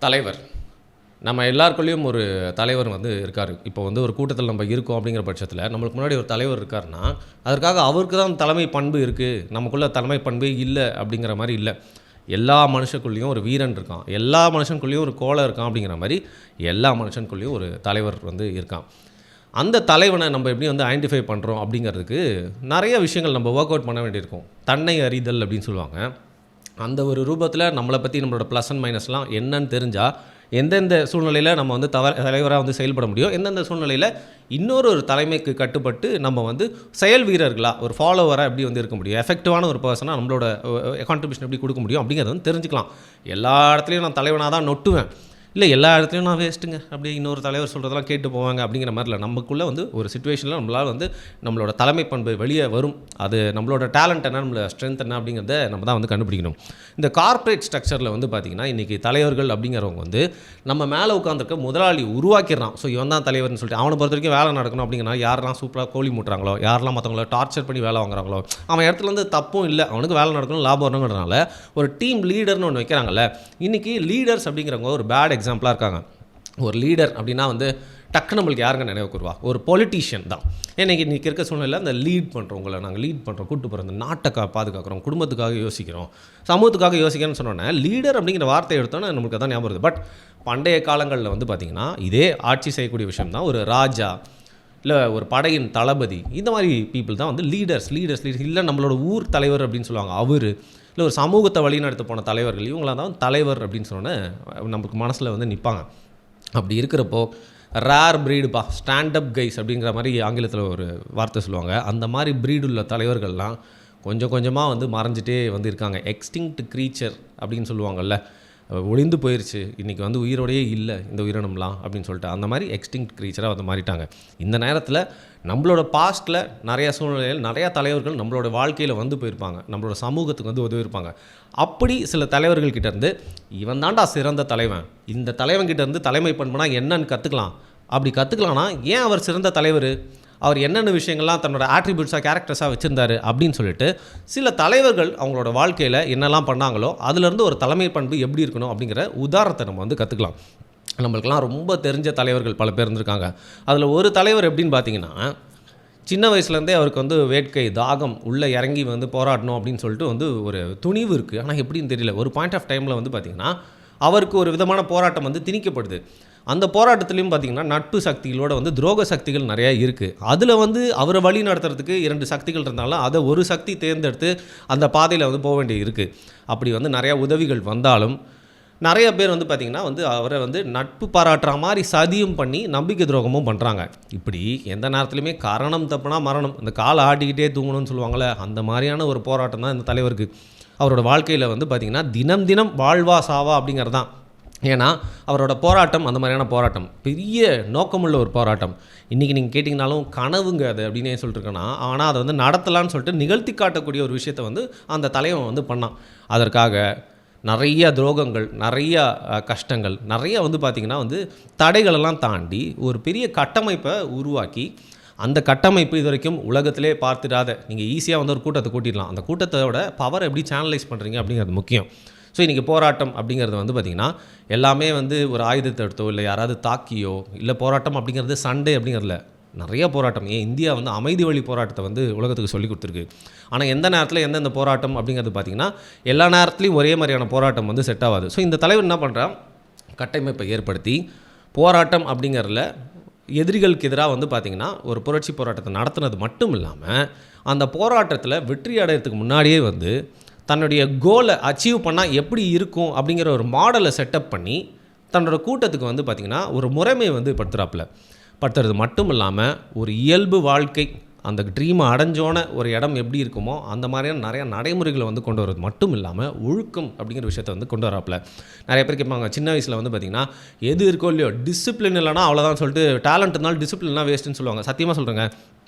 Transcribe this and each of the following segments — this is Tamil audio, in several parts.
தலைவர் நம்ம எல்லாருக்குள்ளேயும் ஒரு தலைவர் வந்து இருக்கார். இப்போ வந்து ஒரு கூட்டத்தில் நம்ம இருக்கோம் அப்படிங்கிற பட்சத்தில் நம்மளுக்கு முன்னாடி ஒரு தலைவர் இருக்காருன்னா அதற்காக அவருக்கு தான் தலைமை பண்பு இருக்குது, நமக்குள்ள தலைமை பண்பே இல்லை அப்படிங்கிற மாதிரி இல்லை. எல்லா மனுஷக்குள்ளேயும் ஒரு வீரன் இருக்கான், எல்லா மனுஷனுக்குள்ளேயும் ஒரு கோலை இருக்கான். அப்படிங்கிற மாதிரி எல்லா மனுஷனுக்குள்ளேயும் ஒரு தலைவர் வந்து இருக்கான். அந்த தலைவனை நம்ம எப்படி வந்து ஐடென்டிஃபை பண்ணுறோம் அப்படிங்கிறதுக்கு நிறைய விஷயங்கள் நம்ம ஒர்க் அவுட் பண்ண வேண்டியிருக்கும். தன்னை அறிதல் அப்படின்னு சொல்லுவாங்க. அந்த ஒரு ரூபத்தில் நம்மளை பற்றி நம்மளோட ப்ளஸ் அண்ட் மைனஸ்லாம் என்னன்னு தெரிஞ்சால் எந்தெந்த சூழ்நிலையில் நம்ம வந்து தலைவராக வந்து செயல்பட முடியும், எந்தெந்த சூழ்நிலையில் இன்னொரு தலைமைக்கு கட்டுப்பட்டு நம்ம வந்து செயல் வீரர்களாக ஒரு ஃபாலோவராக எப்படி வந்து இருக்க முடியும், எஃபெக்டிவான ஒரு பர்சனாக நம்மளோட கான்ட்ரிபியூஷன் எப்படி கொடுக்க முடியும் அப்படிங்கிறத வந்து தெரிஞ்சுக்கலாம். எல்லா இடத்துலையும் நான் தலைவனாக தான் நொட்டுவேன், இல்லை எல்லா இடத்துலையும் நான் வேஸ்ட்டுங்க அப்படி இன்னொரு தலைவர் சொல்கிறதெல்லாம் கேட்டு போவாங்க அப்படிங்கிற மாதிரி இல்லை. நமக்குள்ளே வந்து ஒரு சுச்சுவேஷனில் நம்மளால் வந்து நம்மளோட தலைமை பண்பு வெளியே வரும். அது நம்மளோட டேலண்ட் என்ன, நம்மளோட ஸ்ட்ரென்த் என்ன அப்படிங்கிறத நம்ம தான் வந்து கண்டுபிடிக்கணும். இந்த கார்ப்பரேட் ஸ்ட்ரக்சரில் வந்து பார்த்திங்கன்னா இன்றைக்கி தலைவர்கள் அப்படிங்கிறவங்க வந்து நம்ம மேலே உட்காந்துருக்க முதலாளி உருவாக்கிடுறான். ஸோ இவன் தான் தலைவர்னு சொல்லிட்டு அவனை பொறுத்த வரைக்கும் வேலை நடக்கணும் அப்படிங்கிறனா யாரெல்லாம் சூப்பராக கோழி மூட்டுறாங்களோ, யாரெல்லாம் மற்றவங்கள டார்ச்சர் பண்ணி வேலை வாங்குறாங்களோ அவன் இடத்துல வந்து தப்பும் இல்லை, அவனுக்கு வேலை நடக்கணும் லாபம் வரணுங்கிறதுனால ஒரு டீம் லீடர்னு ஒன்று வைக்கிறாங்கல்ல. இன்றைக்கி லீடர்ஸ் அப்படிங்கிறவங்க ஒரு பேட் எக்ஸாம்பிளாக இருக்காங்க. ஒரு லீடர் அப்படின்னா வந்து டக்கு நம்மளுக்கு யாருங்க நினைவுக்கு வருவா, ஒரு பொலிட்டீஷியன் தான். இன்றைக்கி இருக்க சூழ்நிலையில் அந்த லீட் பண்ணுறவங்கள நாங்கள் லீட் பண்ணுறோம், கூட்டு போகிறோம், இந்த நாட்டை பாதுகாக்கிறோம், குடும்பத்துக்காக யோசிக்கிறோம், சமூகத்துக்காக யோசிக்கிறோன்னு சொன்னோன்னே லீடர் அப்படிங்கிற வார்த்தை எடுத்தோன்னே நம்மளுக்கு தான் ஞாபகம் வருது. பட் பண்டைய காலங்களில் வந்து பார்த்திங்கன்னா இதே ஆட்சி செய்யக்கூடிய விஷயம் தான் ஒரு ராஜா இல்லை ஒரு படையின் தளபதி, இந்த மாதிரி பீப்புள் தான் வந்து லீடர்ஸ். இல்லை நம்மளோட ஊர் தலைவர் அப்படின்னு சொல்லுவாங்க அவர், இல்லை ஒரு சமூகத்தை வழிநடத்த போன தலைவர்கள், இவங்களாம் தான் தலைவர் அப்படின்னு சொன்னோன்னே நமக்கு மனசில் வந்து நிற்பாங்க. அப்படி இருக்கிறப்போ ரேர் ப்ரீடுப்பா, ஸ்டாண்டப் கைஸ் அப்படிங்கிற மாதிரி ஆங்கிலத்தில் ஒரு வார்த்தை சொல்லுவாங்க. அந்த மாதிரி ப்ரீடு உள்ள தலைவர்கள்லாம் கொஞ்சம் கொஞ்சமாக வந்து மறைஞ்சிட்டே வந்து இருக்காங்க. எக்ஸ்டிங்க்ட் க்ரீச்சர் அப்படின்னு சொல்லுவாங்கள்ல, ஒளிந்து போயிடுச்சு, இன்றைக்கி வந்து உயிரோடையே இல்லை இந்த உயிரினம்லாம் அப்படின்னு சொல்லிட்டு அந்த மாதிரி எக்ஸ்டிங்க்ட் க்ரீச்சராக வந்து மாறிட்டாங்க. இந்த நேரத்தில் நம்மளோட பாஸ்ட்டில் நிறையா சூழ்நிலையில் நிறையா தலைவர்கள் நம்மளோட வாழ்க்கையில் வந்து போயிருப்பாங்க, நம்மளோட சமூகத்துக்கு வந்து உதவி இருப்பாங்க. அப்படி சில தலைவர்கள்கிட்டேருந்து இவன் தாண்டா சிறந்த தலைவன், இந்த தலைவன்கிட்டேருந்து தலைமை பண்புனா என்னன்னு கற்றுக்கலாம். அப்படி கற்றுக்கலான்னா ஏன் அவர் சிறந்த தலைவர், அவர் என்னென்ன விஷயங்கள்லாம் தன்னோட ஆட்ரிபியூட்ஸாக கேரக்டர்ஸாக வச்சுருந்தாரு அப்படின்னு சொல்லிட்டு சில தலைவர்கள் அவங்களோட வாழ்க்கையில் என்னெல்லாம் பண்ணாங்களோ அதுலேருந்து ஒரு தலைமை பண்பு எப்படி இருக்கணும் அப்படிங்கிற உதாரணத்தை நம்ம வந்து கற்றுக்கலாம். நம்மளுக்கெல்லாம் ரொம்ப தெரிஞ்ச தலைவர்கள் பல பேர் இருந்திருக்காங்க. அதில் ஒரு தலைவர் எப்படின்னு பார்த்தீங்கன்னா, சின்ன வயசுலேருந்தே அவருக்கு வந்து வேட்கை தாகம் உள்ளே இறங்கி வந்து போராடணும் அப்படின்னு சொல்லிட்டு வந்து ஒரு துணிவு இருக்குது. ஆனால் எப்படின்னு தெரியல, ஒரு பாயிண்ட் ஆஃப் டைமில் வந்து பார்த்திங்கன்னா அவருக்கு ஒரு விதமான போராட்டம் வந்து திணிக்கப்படுது. அந்த போராட்டத்துலேயும் பார்த்திங்கன்னா நட்பு சக்திகளோட வந்து துரோக சக்திகள் நிறையா இருக்குது. அதில் வந்து அவரை வழி நடத்துறதுக்கு 2 சக்திகள் இருந்தாலும் அதை ஒரு சக்தி தேர்ந்தெடுத்து அந்த பாதையில் வந்து போக வேண்டியது இருக்குது. அப்படி வந்து நிறையா உதவிகள் வந்தாலும் நிறைய பேர் வந்து பார்த்திங்கன்னா வந்து அவரை வந்து நட்பு பாராட்டுற மாதிரி சதியும் பண்ணி நம்பிக்கை துரோகமும் பண்ணுறாங்க. இப்படி எந்த நேரத்துலையுமே காரணம் தப்புனா மரணம், இந்த காலை ஆட்டிக்கிட்டே தூங்கணும்னு சொல்லுவாங்கள்ல, அந்த மாதிரியான ஒரு போராட்டம் தான் இந்த தலைவருக்கு. அவரோட வாழ்க்கையில் வந்து பார்த்திங்கன்னா தினம் தினம் வாழ்வா சாவா அப்படிங்கிறது தான். ஏன்னா அவரோட போராட்டம் அந்த மாதிரியான போராட்டம், பெரிய நோக்கமுள்ள ஒரு போராட்டம். இன்றைக்கி நீங்கள் கேட்டிங்கனாலும் கனவுங்க அது அப்படின்னே சொல்லிட்டுருக்கேன்னா, ஆனால் அதை வந்து நடத்தலான்னு சொல்லிட்டு நிகழ்த்தி காட்டக்கூடிய ஒரு விஷயத்தை வந்து அந்த தலைவன் வந்து பண்ணான். அதற்காக நிறைய துரோகங்கள், நிறையா கஷ்டங்கள், நிறைய வந்து பார்த்திங்கன்னா வந்து தடைகளெல்லாம் தாண்டி ஒரு பெரிய கட்டமைப்பை உருவாக்கி, அந்த கட்டமைப்பு இது வரைக்கும் உலகத்திலே பார்த்துடாத, நீங்கள் ஈஸியாக வந்து ஒரு கூட்டத்தை கூட்டிடலாம், அந்த கூட்டத்தோட பவரை எப்படி சேனலைஸ் பண்ணுறீங்க அப்படிங்கிறது முக்கியம். ஸோ இன்றைக்கி போராட்டம் அப்படிங்கிறது வந்து பார்த்திங்கன்னா எல்லாமே வந்து ஒரு ஆயுதத்தை எடுத்தோ இல்லை யாராவது தாக்கியோ இல்லை போராட்டம் அப்படிங்கிறது சண்டே அப்படிங்கிறதுல நிறைய போராட்டம். ஏன் இந்தியா வந்து அமைதி வழி போராட்டத்தை வந்து உலகத்துக்கு சொல்லி கொடுத்துருக்கு. ஆனால் எந்த நேரத்தில் எந்தெந்த போராட்டம் அப்படிங்கிறது பார்த்திங்கன்னா எல்லா நேரத்துலையும் ஒரே மாதிரியான போராட்டம் வந்து செட் ஆகாது. ஸோ இந்த தலைவர் என்ன பண்ணுறான், கட்டமைப்பை ஏற்படுத்தி போராட்டம் அப்படிங்கிறதுல எதிரிகளுக்கு எதிராக வந்து பார்த்திங்கன்னா ஒரு புரட்சி போராட்டத்தை நடத்துனது மட்டும் இல்லாமல் அந்த போராட்டத்தில் வெற்றி அடைகிறதுக்கு முன்னாடியே வந்து தன்னுடைய கோலை அச்சீவ் பண்ணால் எப்படி இருக்கும் அப்படிங்கிற ஒரு மாடலை செட்டப் பண்ணி தன்னோட கூட்டத்துக்கு வந்து பார்த்திங்கன்னா ஒரு முறைமையை வந்து படுத்துறது மட்டும் இல்லாமல் ஒரு இயல்பு வாழ்க்கை, அந்த ட்ரீமை அடைஞ்சோன ஒரு இடம் எப்படி இருக்குமோ அந்த மாதிரியான நிறையா நடைமுறைகளை வந்து கொண்டு வரது மட்டும் இல்லாமல் ஒழுக்கம் அப்படிங்கிற விஷயத்தை வந்து கொண்டு வராப்பில். நிறைய பேர் கேட்பாங்க சின்ன வயசில் வந்து பார்த்திங்கன்னா எது இருக்கோ இல்லையோ டிசிப்ளின் இல்லைனா அவ்வளோதான் சொல்லிட்டு டேலண்ட் இருந்தாலும் டிசிப்ளின்லாம் வேஸ்ட்டுன்னு சொல்லுவாங்க. சத்தியமாக சொல்கிறேங்க,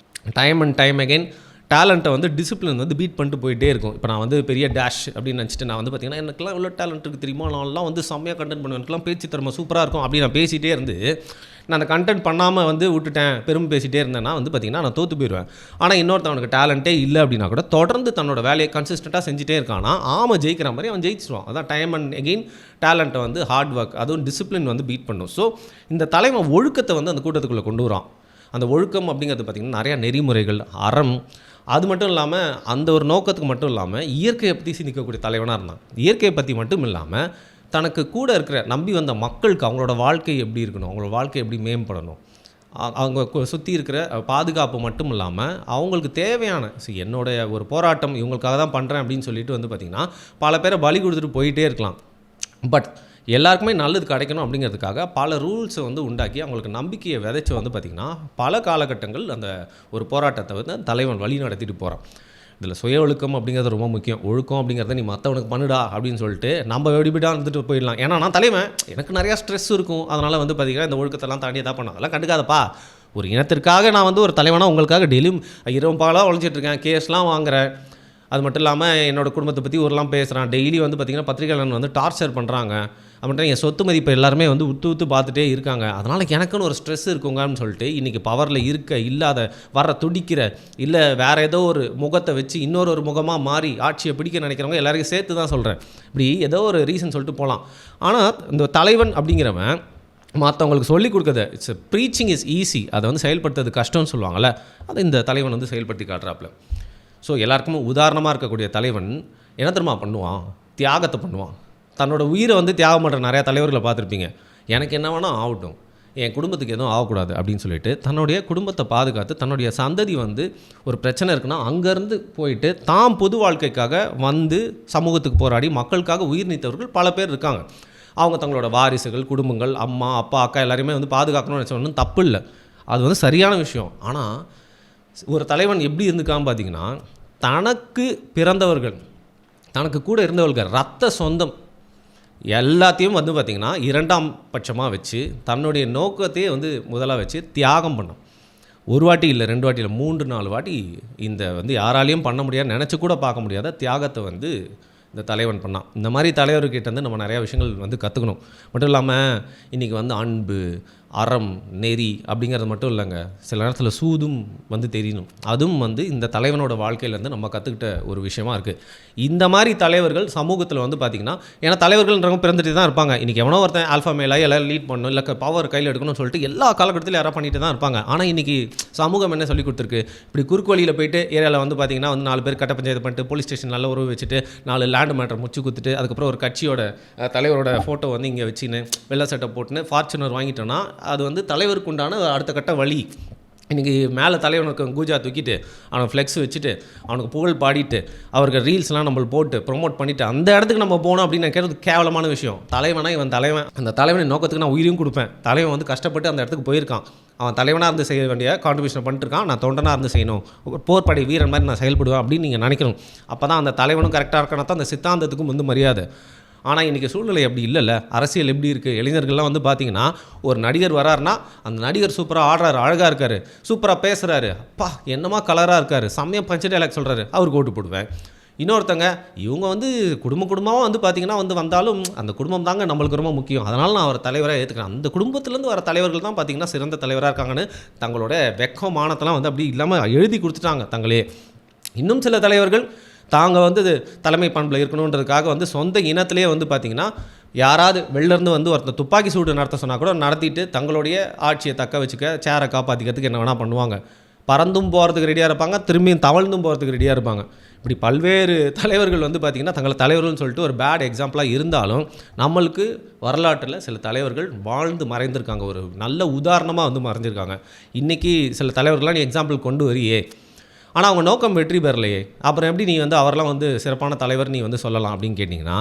டைம் அண்ட் டைம் அகெயின் டேலண்ட்டை வந்து டிசிப்ளின் வந்து பீட் பண்ணிட்டு போயிட்டே இருக்கும். இப்போ நான் வந்து பெரிய டேஷ் அப்படின்னு நினச்சிட்டு நான் வந்து பார்த்திங்கன்னா எனக்குலாம் இவ்வளோ டேலண்ட் இருக்குது தெரியுமா, நான்லாம் வந்து செம்மையாக கண்டென்ட் பண்ணுவேன், எனக்குலாம் பேச்சு திறமை சூப்பராக இருக்கும் அப்படின்னு நான் பேசிகிட்டே இருந்து நான் அந்த கண்டென்ட் பண்ணாமல் வந்து விட்டுட்டேன், பெருமை பேசிகிட்டே இருந்தேன்னா வந்து பார்த்திங்கன்னா நான் தோற்று போயிடுவேன். ஆனால் இன்னொருத்தவனுக்கு டேலண்ட்டே இல்லை அப்படின்னா கூட தொடர்ந்து தன்னோட வேலையை கன்சிஸ்டண்ட்டாக செஞ்சுட்டே இருக்கானா ஆமாம் ஜெயிக்கிற மாதிரி அவன் ஜெயிச்சிடுவான். அதான் டைம் அண்ட் எகெயின் டேலண்ட்டை வந்து ஹார்ட் ஒர்க் அதுவும் டிசிப்ளின் வந்து பீட் பண்ணும். ஸோ இந்த தலைவன் ஒழுக்கத்தை வந்து அந்த கூட்டத்துக்குள்ளே கொண்டு வரான். அந்த ஒழுக்கம் அப்படிங்கிறது பார்த்திங்கன்னா நிறையா நெறிமுறைகள், அறம், அது மட்டும் இல்லாமல் அந்த ஒரு நோக்கத்துக்கு மட்டும் இல்லாமல் இயற்கையை பற்றி சிந்திக்கக்கூடிய தலைவனாக இருந்தான். இயற்கையை பற்றி மட்டும் இல்லாமல் தனக்கு கூட இருக்கிற நம்பி வந்த மக்களுக்கு அவங்களோட வாழ்க்கை எப்படி இருக்கணும், அவங்களோட வாழ்க்கை எப்படி மேம்படணும், அவங்க சுற்றி இருக்கிற பாதுகாப்பு மட்டும் இல்லாமல் அவங்களுக்கு தேவையான என்னுடைய ஒரு போராட்டம் இவங்களுக்காக தான் பண்ணுறேன் அப்படின்னு சொல்லிட்டு வந்து பார்த்திங்கன்னா பல பேரை பலி கொடுத்துட்டு போயிட்டே இருக்கலாம். பட் எல்லாருக்குமே நல்லது கிடைக்கணும் அப்படிங்கிறதுக்காக பல ரூல்ஸை வந்து உண்டாக்கி அவங்களுக்கு நம்பிக்கையை விதைச்சி வந்து பார்த்திங்கன்னா பல காலகட்டங்கள் அந்த ஒரு போராட்டத்தை வந்து தலைவன் வழி நடத்திட்டு போகிறான். இதில் சுய ஒழுக்கம் அப்படிங்கிறது ரொம்ப முக்கியம். ஒழுக்கம் அப்படிங்கிறத நீ மற்றவனுக்கு பண்ணுடா அப்படின்னு சொல்லிட்டு நம்ம வெடிபிடாக இருந்துட்டு போயிடலாம். ஏன்னா நான் தலைவன், எனக்கு நிறையா ஸ்ட்ரெஸ் இருக்கும், அதனால் வந்து பார்த்திங்கன்னா இந்த ஒழுக்கத்தெல்லாம் தாண்டி எதாவது பண்ண அதெல்லாம் கண்டுக்காதப்பா. ஒரு இனத்திற்காக நான் வந்து ஒரு தலைவனாக உங்களுக்காக டெய்லியும் இரவு பாலாக உழைச்சிட்ருக்கேன், கேஸ்லாம் வாங்குகிறேன். அது மட்டும் இல்லாமல் என்னோடய குடும்பத்தை பற்றி ஊரெலாம் பேசுகிறான். டெய்லி வந்து பார்த்திங்கன்னா பத்திரிகையாளர் வந்து டார்ச்சர் பண்ணுறாங்க. அது மட்டும் என் சொத்து மதிப்பை எல்லாருமே வந்து உத்து பார்த்துட்டே இருக்காங்க. அதனால் எனக்குன்னு ஒரு ஸ்ட்ரெஸ் இருக்குங்கன்னு சொல்லிட்டு இன்றைக்கி பவரில் இல்லாத வர துடிக்கிற இல்லை வேறு ஏதோ ஒரு முகத்தை வச்சு இன்னொரு முகமாக மாறி ஆட்சியை பிடிக்க நினைக்கிறவங்க எல்லாருக்கும் சேர்த்து தான் சொல்கிறேன். இப்படி ஏதோ ஒரு ரீசன் சொல்லிட்டு போகலாம். ஆனால் இந்த தலைவன் அப்படிங்கிறவன் மற்றவங்களுக்கு சொல்லிக் கொடுக்குறது இட்ஸ் ப்ரீச்சிங் இஸ் ஈஸி, அதை வந்து செயல்படுத்துறது கஷ்டம்னு சொல்லுவாங்கள்ல, அதை இந்த தலைவன் வந்து செயல்படுத்தி காட்டுறாப்புல. ஸோ எல்லாருக்குமே உதாரணமாக இருக்கக்கூடிய தலைவன் என்ன தெரியுமா பண்ணுவான்? தியாகத்தை பண்ணுவான். தன்னோட உயிரை வந்து தியாகம் பண்ணுற நிறையா தலைவர்களை பார்த்துருப்பீங்க. எனக்கு என்ன வேணால் ஆகட்டும், என் குடும்பத்துக்கு எதுவும் ஆகக்கூடாது அப்படின்னு சொல்லிட்டு தன்னுடைய குடும்பத்தை பாதுகாத்து தன்னுடைய சந்ததி வந்து ஒரு பிரச்சனை இருக்குன்னா அங்கேருந்து போயிட்டு தாம் பொது வாழ்க்கைக்காக வந்து சமூகத்துக்கு போராடி மக்களுக்காக உயிர் நீத்தவர்கள் பல பேர் இருக்காங்க. அவங்க தங்களோட வாரிசுகள், குடும்பங்கள், அம்மா, அப்பா, அக்கா எல்லாரையுமே வந்து பாதுகாக்கணும்னு நினச்ச ஒன்றும் தப்பு இல்லை, அது வந்து சரியான விஷயம். ஆனால் ஒரு தலைவன் எப்படி இருந்துக்கான்னு பார்த்தீங்கன்னா தனக்கு பிறந்தவர்கள், தனக்கு கூட இருந்தவர்கள், ரத்த சொந்தம் எல்லாத்தையும் வந்து பார்த்திங்கன்னா இரண்டாம் பட்சமாக வச்சு தன்னுடைய நோக்கத்தையே வந்து முதலாக வச்சு தியாகம் பண்ணோம். ஒரு வாட்டி இல்லை, 2 வாட்டி இல்லை, 3-4 வாட்டி இந்த வந்து யாராலையும் பண்ண முடியாது, நினச்சி கூட பார்க்க முடியாத தியாகத்தை வந்து இந்த தலைவன் பண்ணான். இந்த மாதிரி தலைவர்கிட்ட வந்து நம்ம நிறையா விஷயங்கள் வந்து கற்றுக்கணும். மட்டும் இல்லாமல் இன்றைக்கி வந்து அன்பு, அறம், நெறி அப்படிங்கிறது மட்டும் இல்லைங்க, சில நேரத்தில் சூதும் வந்து தெரியணும். அதுவும் வந்து இந்த தலைவனோட வாழ்க்கையிலேருந்து நம்ம கற்றுக்கிட்ட ஒரு விஷயமா இருக்குது. இந்த மாதிரி தலைவர்கள் சமூகத்தில் வந்து பார்த்திங்கன்னா, ஏன்னா தலைவர்கள்ன்றவங்க பிறந்துட்டு தான் இருப்பாங்க. இன்றைக்கி எவனோ ஒருத்தன் ஆல்ஃபா மேலாக எல்லோரும் லீட் பண்ணணும், இல்லை பவர் கையில் எடுக்கணும்னு சொல்லிட்டு எல்லா காலகட்டத்திலும் யாராவது பண்ணிட்டு தான் இருப்பாங்க. ஆனால் இன்றைக்கி சமூகம் என்ன சொல்லி கொடுத்துருக்கு, இப்படி குறுக்கு வழியில் போயிட்டு ஏரியாவில் வந்து பார்த்திங்கன்னா வந்து 4 பேர் கட்ட பஞ்சாயத்து பண்ணிட்டு போலீஸ் ஸ்டேஷன் நல்ல உறவு வச்சுட்டு 4 லேண்ட் மேட்டர் முடிச்சு கொடுத்துட்டு அதுக்கப்புறம் ஒரு கட்சியோட தலைவரோட ஃபோட்டோ வந்து இங்கே வச்சுன்னு வெள்ளை சட்டை போட்டுன்னு ஃபார்ச்சுனர் வாங்கிட்டோன்னா அது வந்து தலைவருக்கு உண்டான அடுத்த கட்ட வழி. இன்றைக்கி மேலே தலைவனுக்கு கூஜா தூக்கிட்டு அவனை ஃப்ளெக்ஸ் வச்சுட்டு அவனுக்கு புகழ் பாடிட்டு அவருக்கு ரீல்ஸ்லாம் நம்ம போட்டு ப்ரொமோட் பண்ணிவிட்டு அந்த இடத்துக்கு நம்ம போனோம் அப்படின்னு நான் கேட்குறது கேவலமான விஷயம். தலைவனா இவன் தலைவன், அந்த தலைவனின் நோக்கத்துக்கு நான் உயிரையும் கொடுப்பேன். தலைவன் வந்து கஷ்டப்பட்டு அந்த இடத்துக்கு போயிருக்கான், அவன் தலைவனாக இருந்து செய்ய வேண்டிய கான்ட்ரிபியூஷன் பண்ணிட்டுருக்கான், நான் தொண்டனாக இருந்து செய்யணும், போர்ப்படை வீரன் மாதிரி நான் செயல்படுவேன் அப்படின்னு நீங்கள் நினைக்கணும். அப்போ தான் அந்த தலைவனும் கரெக்டாக இருக்கணும், தான் அந்த சித்தாந்தத்துக்கும் வந்து மரியாதை. ஆனால் இன்றைக்கி சூழ்நிலை அப்படி இல்லைல்ல. அரசியல் எப்படி இருக்குது, இளைஞர்கள்லாம் வந்து பார்த்திங்கன்னா ஒரு நடிகர் வராருன்னா அந்த நடிகர் சூப்பராக ஆடுறாரு, அழகாக இருக்கார், சூப்பராக பேசுகிறாரு, அப்பா என்னமா கலராக இருக்கார், செம்மையாக பஞ்சு டைலாக் சொல்கிறாரு, அவருக்கு ஓட்டு போடுவேன். இன்னொருத்தங்க இவங்க வந்து குடும்பமாக வந்து பார்த்திங்கன்னா வந்து வந்தாலும் அந்த குடும்பம் தாங்க நம்மளுக்கு ரொம்ப முக்கியம், அதனால் நான் அவர் தலைவராக ஏற்றுக்கிறேன். அந்த குடும்பத்துலேருந்து வர தலைவர்கள் தான் பார்த்திங்கன்னா சிறந்த தலைவராக இருக்காங்கன்னு தங்களோட வெக்கம் மானத்தெல்லாம் வந்து அப்படி இல்லாமல் எழுதி கொடுத்துட்டாங்க தங்களே. இன்னும் சில தலைவர்கள் தாங்க வந்து தலைமை பண்பில் இருக்கணுன்றதுக்காக வந்து சொந்த இனத்திலே வந்து பார்த்திங்கன்னா யாராவது வெளிலேருந்து வந்து ஒருத்தர் துப்பாக்கி சூடு நடத்த சொன்னால் கூட நடத்திட்டு தங்களுடைய ஆட்சியை தக்க வச்சுக்க, சேரை காப்பாற்றிக்கிறதுக்கு என்ன வேணால் பண்ணுவாங்க. பறந்தும் போகிறதுக்கு ரெடியாக இருப்பாங்க, திரும்பியும் தவழ்ந்தும் போகிறதுக்கு ரெடியாக இருப்பாங்க. இப்படி பல்வேறு தலைவர்கள் வந்து பார்த்திங்கன்னா தங்களை தலைவர்கள்னு சொல்லிட்டு ஒரு பேட் எக்ஸாம்பிளாக இருந்தாலும் நம்மளுக்கு வரலாற்றில் சில தலைவர்கள் வாழ்ந்து மறைந்திருக்காங்க, ஒரு நல்ல உதாரணமாக வந்து மறைஞ்சிருக்காங்க. இன்றைக்கி சில தலைவர்கள்லாம் நீ எக்ஸாம்பிள் கொண்டு வரியே, ஆனால் அவங்க நோக்கம் வெற்றி பெறலையே, அப்புறம் எப்படி நீ வந்து அவரெல்லாம் வந்து சிறப்பான தலைவர் நீ வந்து சொல்லலாம் அப்படின்னு கேட்டிங்கன்னா,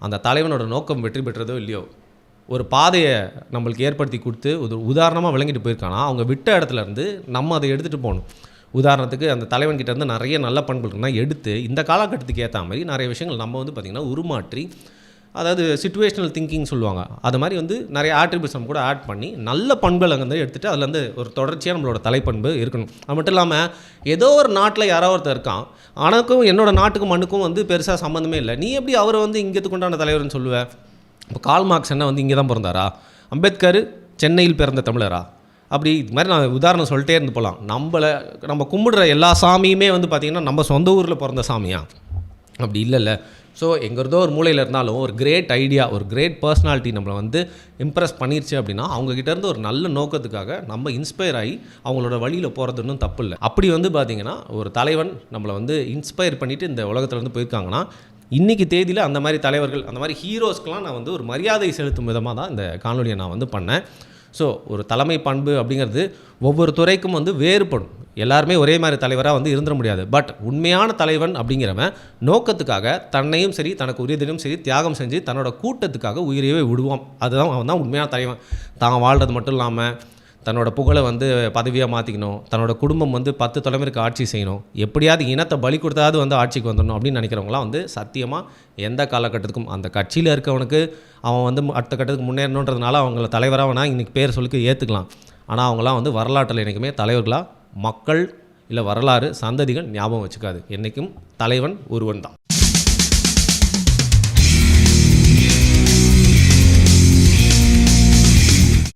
அந்த தலைவனோட நோக்கம் வெற்றி பெற்றதோ இல்லையோ ஒரு பாதையை நம்மளுக்கு ஏற்படுத்தி கொடுத்து ஒரு உதாரணமாக விளங்கிட்டு போயிருக்கானா அவங்க விட்ட இடத்துலேருந்து நம்ம அதை எடுத்துகிட்டு போகணும். உதாரணத்துக்கு அந்த தலைவன்கிட்ட இருந்து நிறைய நல்ல பண்புகள் இருந்தால் எடுத்து இந்த காலகட்டத்துக்கு ஏற்ற மாதிரி நிறைய விஷயங்கள் நம்ம வந்து பார்த்திங்கன்னா உருமாற்றி, அதாவது சிச்சுவேஷனல் திங்கிங் சொல்லுவாங்க, அது மாதிரி வந்து நிறைய ஆட்ரிபியூட்ஸ் நம்ம கூட ஆட் பண்ணி நல்ல பண்புகளை வந்து எடுத்துகிட்டு அதில் வந்து ஒரு தொடர்ச்சியாக நம்மளோட தலைப்பண்பு இருக்கணும். அது மட்டும் இல்லாமல் ஏதோ ஒரு நாட்டில் யாராவது ஒருத்தர் இருக்கான், ஆனாக்கும் என்னோட நாட்டுக்கும் மண்ணுக்கும் வந்து பெருசாக சம்மந்தமே இல்லை, நீ எப்படி அவரை வந்து இங்கேத்துக்கு உண்டான தலைவர்னு சொல்லுவேன்? இப்போ கால் மார்க்ஸ் என்ன வந்து இங்கே தான் பிறந்தாரா? அம்பேத்கர் சென்னையில் பிறந்த தமிழரா? அப்படி இது மாதிரி நான் உதாரணம் சொல்லிட்டே இருந்து போகலாம். நம்ம கும்பிடுற எல்லா சாமியுமே வந்து பார்த்திங்கன்னா நம்ம சொந்த ஊரில் பிறந்த சாமியா? அப்படி இல்லைல்ல. ஸோ எங்கிறதோ ஒரு மூலையில் இருந்தாலும் ஒரு கிரேட் ஐடியா, ஒரு கிரேட் பர்சனாலிட்டி நம்மளை வந்து இம்ப்ரெஸ் பண்ணிருச்சு அப்படின்னா அவங்ககிட்டேருந்து ஒரு நல்ல நோக்கத்துக்காக நம்ம இன்ஸ்பயர் ஆகி அவங்களோட வழியில் போகிறது ஒன்றும் தப்பு இல்லை. அப்படி வந்து பார்த்திங்கன்னா ஒரு தலைவன் நம்மளை வந்து இன்ஸ்பயர் பண்ணிவிட்டு இந்த உலகத்தில் வந்து போயிருக்காங்கன்னா இன்றைக்கி தேதியில் அந்த மாதிரி தலைவர்கள், அந்த மாதிரி ஹீரோஸ்க்கெலாம் நான் வந்து ஒரு மரியாதை செலுத்தும் விதமாக தான் இந்த காணொலியை நான் வந்து பண்ணேன். ஸோ ஒரு தலைமை பண்பு அப்படிங்கிறது ஒவ்வொரு துறைக்கும் வந்து வேறுபடும். எல்லாருமே ஒரே மாதிரி தலைவராக வந்து இருந்துட முடியாது. பட் உண்மையான தலைவன் அப்படிங்கிறவன் நோக்கத்துக்காக தன்னையும் சரி தனக்கு உரியதையும் சரி தியாகம் செஞ்சு தன்னோட கூட்டத்துக்காக உயிரையே விடுவான். அதுதான் அவன் தான் உண்மையான தலைவன். தான் வாழ்கிறது மட்டும் இல்லாமல் தன்னோட புகழை வந்து பதவியாக மாற்றிக்கணும், தன்னோட குடும்பம் வந்து 10 தலைமுறைக்கு ஆட்சி செய்யணும், எப்படியாவது இனத்தை பலி கொடுத்தாவது வந்து ஆட்சிக்கு வந்துடணும் அப்படின்னு நினைக்கிறவங்களாம் வந்து சத்தியமாக எந்த காலகட்டத்துக்கும் அந்த கட்சியில் இருக்கவனுக்கு அவன் வந்து அடுத்த கட்டத்துக்கு முன்னேறணுன்றதுனால அவங்கள தலைவராக வேணால் இன்றைக்கி பேர் சொல்லிக்க ஏற்றுக்கலாம். ஆனால் அவங்களாம் வந்து வரலாற்றில் என்றைக்குமே தலைவர்களாக மக்கள் இல்லை வரலாறு சந்ததிகள் ஞாபகம் வச்சுக்காது. என்றைக்கும் தலைவன் ஒருவன் தான்.